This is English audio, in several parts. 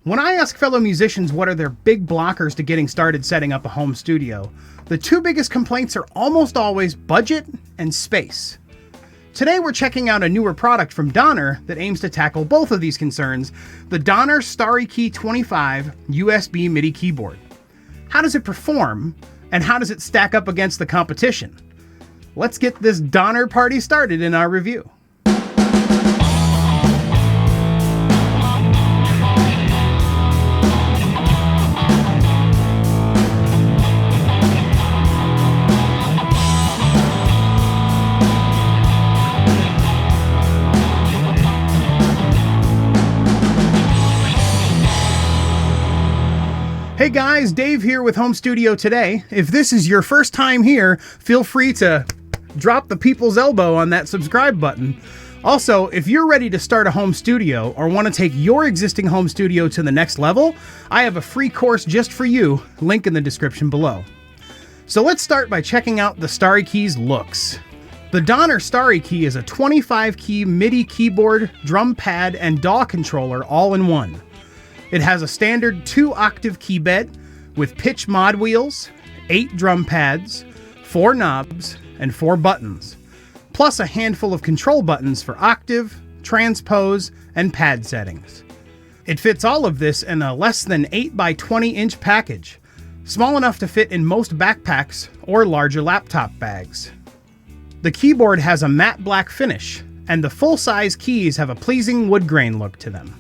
When I ask fellow musicians what are their big blockers to getting started setting up a home studio, the two biggest complaints are almost always budget and space. Today we're checking out a newer product from Donner that aims to tackle both of these concerns, the Donner Starry Key 25 USB MIDI keyboard. How does it perform, and how does it stack up against the competition? Let's get this Donner party started in our review. Hey guys, Dave here with Home Studio Today. If this is your first time here, feel free to drop the people's elbow on that subscribe button. Also, if you're ready to start a home studio or want to take your existing home studio to the next level, I have a free course just for you, link in the description below. So let's start by checking out the Starry Key's looks. The Donner Starry Key is a 25-key MIDI keyboard, drum pad, and DAW controller all in one. It has a standard 2-octave key bed with pitch mod wheels, 8 drum pads, 4 knobs, and 4 buttons, plus a handful of control buttons for octave, transpose, and pad settings. It fits all of this in a less than 8 by 20 inch package, small enough to fit in most backpacks or larger laptop bags. The keyboard has a matte black finish, and the full-size keys have a pleasing wood grain look to them.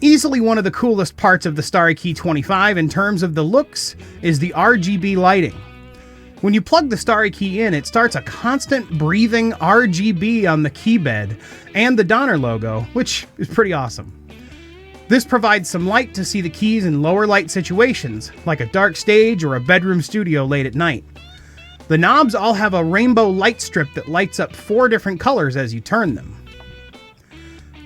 Easily one of the coolest parts of the Starry Key 25 in terms of the looks is the RGB lighting. When you plug the Starry Key in, it starts a constant breathing RGB on the key bed and the Donner logo, which is pretty awesome. This provides some light to see the keys in lower light situations, like a dark stage or a bedroom studio late at night. The knobs all have a rainbow light strip that lights up 4 different colors as you turn them.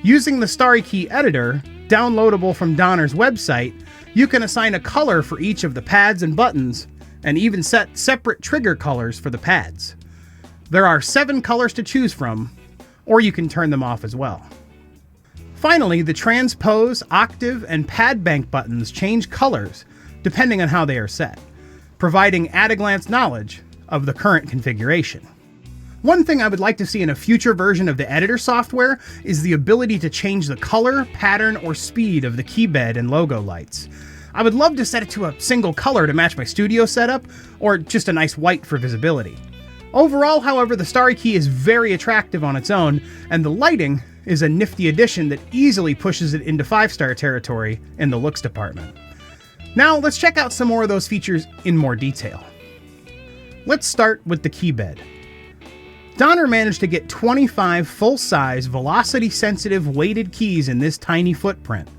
Using the Starry Key editor, downloadable from Donner's website, you can assign a color for each of the pads and buttons, and even set separate trigger colors for the pads. There are 7 colors to choose from, or you can turn them off as well. Finally, the transpose, octave, and pad bank buttons change colors depending on how they are set, providing at-a-glance knowledge of the current configuration. One thing I would like to see in a future version of the editor software is the ability to change the color, pattern, or speed of the key bed and logo lights. I would love to set it to a single color to match my studio setup, or just a nice white for visibility. Overall, however, the Starry Key is very attractive on its own, and the lighting is a nifty addition that easily pushes it into 5-star territory in the looks department. Now, let's check out some more of those features in more detail. Let's start with the key bed. Donner managed to get 25 full-size, velocity-sensitive weighted keys in this tiny footprint.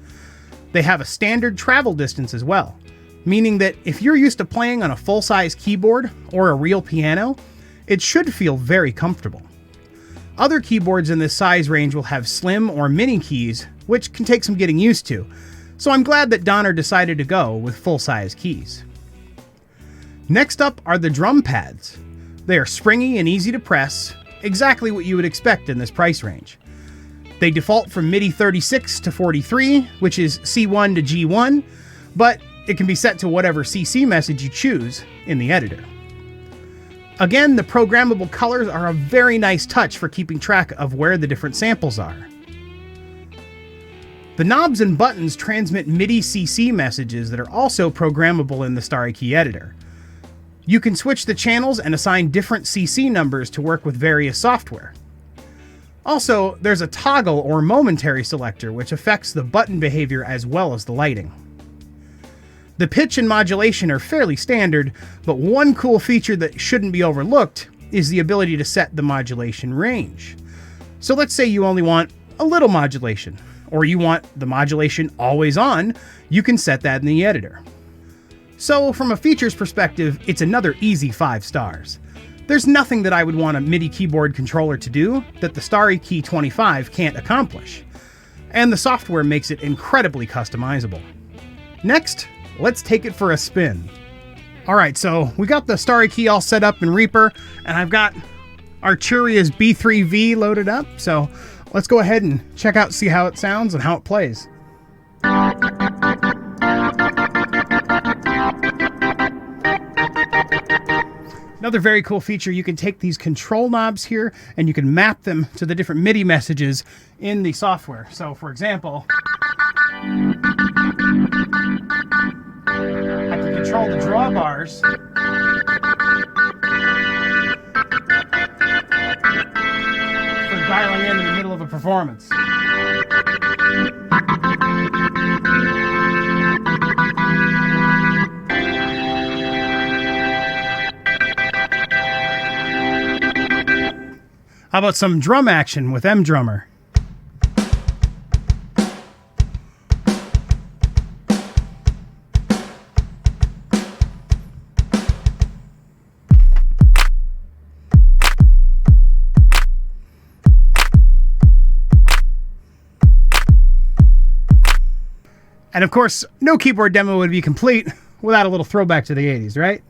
They have a standard travel distance as well, meaning that if you're used to playing on a full-size keyboard or a real piano, it should feel very comfortable. Other keyboards in this size range will have slim or mini keys, which can take some getting used to, so I'm glad that Donner decided to go with full-size keys. Next up are the drum pads. They are springy and easy to press, exactly what you would expect in this price range. They default from MIDI 36 to 43, which is C1 to G1, but it can be set to whatever CC message you choose in the editor. Again, the programmable colors are a very nice touch for keeping track of where the different samples are. The knobs and buttons transmit MIDI CC messages that are also programmable in the Starry Key editor. You can switch the channels and assign different CC numbers to work with various software. Also, there's a toggle or momentary selector which affects the button behavior as well as the lighting. The pitch and modulation are fairly standard, but one cool feature that shouldn't be overlooked is the ability to set the modulation range. So let's say you only want a little modulation, or you want the modulation always on, you can set that in the editor. So from a features perspective, it's another easy 5 stars. There's nothing that I would want a MIDI keyboard controller to do that the Starry Key 25 can't accomplish. And the software makes it incredibly customizable. Next, let's take it for a spin. Alright, so we got the Starry Key all set up in Reaper, and I've got Arturia's B3V loaded up, so let's go ahead and check out, see how it sounds and how it plays. Another very cool feature, you can take these control knobs here and you can map them to the different MIDI messages in the software. So for example, I can control the drawbars for dialing in the middle of a performance. How about some drum action with mDrummer? And of course, no keyboard demo would be complete without a little throwback to the 80s, right?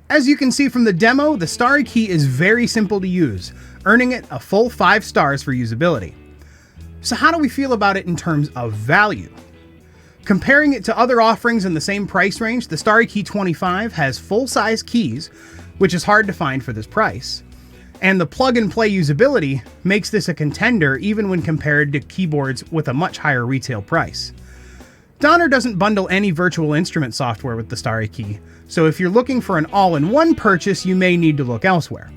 As you can see from the demo, the Starry Key is very simple to use, earning it a full 5 stars for usability. So how do we feel about it in terms of value? Comparing it to other offerings in the same price range, the Starry Key 25 has full-size keys, which is hard to find for this price. And the plug-and-play usability makes this a contender even when compared to keyboards with a much higher retail price. Donner doesn't bundle any virtual instrument software with the Starry Key, so if you're looking for an all-in-one purchase, you may need to look elsewhere.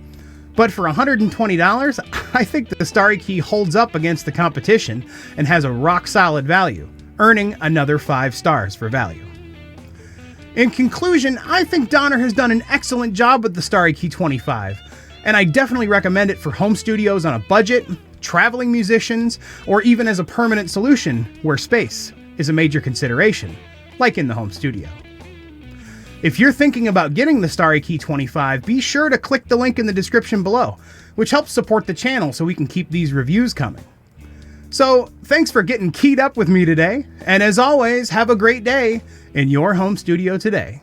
But for $120, I think the Starry Key holds up against the competition and has a rock-solid value, earning another 5 stars for value. In conclusion, I think Donner has done an excellent job with the Starry Key 25, and I definitely recommend it for home studios on a budget, traveling musicians, or even as a permanent solution where space is a major consideration, like in the home studio. If you're thinking about getting the Starry Key 25, be sure to click the link in the description below, which helps support the channel so we can keep these reviews coming. So, thanks for getting keyed up with me today, and as always, have a great day in your home studio today.